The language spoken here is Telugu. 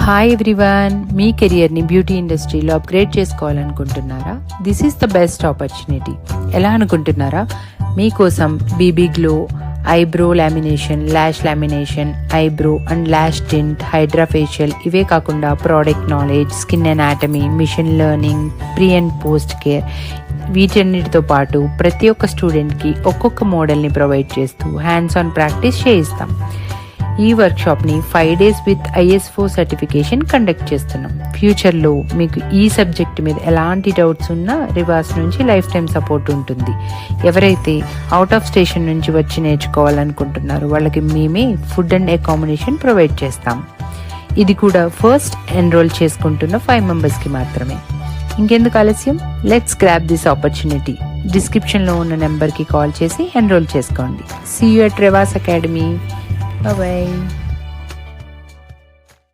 హాయ్ ఎవ్రీవన్, మీ కెరియర్ని బ్యూటీ ఇండస్ట్రీలో అప్గ్రేడ్ చేసుకోవాలనుకుంటున్నారా? This is the best opportunity. ఎలా అనుకుంటున్నారా? మీకోసం BB glow, eyebrow lamination, lash lamination, eyebrow and lash tint, hydra facial, ఇవే కాకుండా product knowledge, skin anatomy, machine learning, pre and post care, వీటన్నిటితో పాటు ప్రతి ఒక్క స్టూడెంట్కి ఒక్కొక్క మోడల్ని ప్రొవైడ్ చేస్తూ హ్యాండ్స్ ఆన్ ప్రాక్టీస్ చేయిస్తాం. ఈ వర్క్షాప్ని 5 days with IS4 certification conduct చేస్తున్నాం. ఫ్యూచర్లో మీకు ఈ సబ్జెక్ట్ మీద ఎలాంటి డౌట్స్ ఉన్నా రివాస్ నుంచి లైఫ్ టైం సపోర్ట్ ఉంటుంది. ఎవరైతే అవుట్ ఆఫ్ స్టేషన్ నుంచి వచ్చి నేర్చుకోవాలనుకుంటున్నారో వాళ్ళకి మేమే ఫుడ్ అండ్ అకామిడేషన్ ప్రొవైడ్ చేస్తాం. ఇది కూడా ఫస్ట్ ఎన్రోల్ చేసుకుంటున్న 5 members మాత్రమే. ఇంకెందుకు ఆలస్యం, లెట్స్ గ్రాబ్ దిస్ ఆపర్చునిటీ. డిస్క్రిప్షన్లో ఉన్న నెంబర్కి కాల్ చేసి ఎన్రోల్ చేసుకోండి. See you at Rivas Academy. Bye-bye.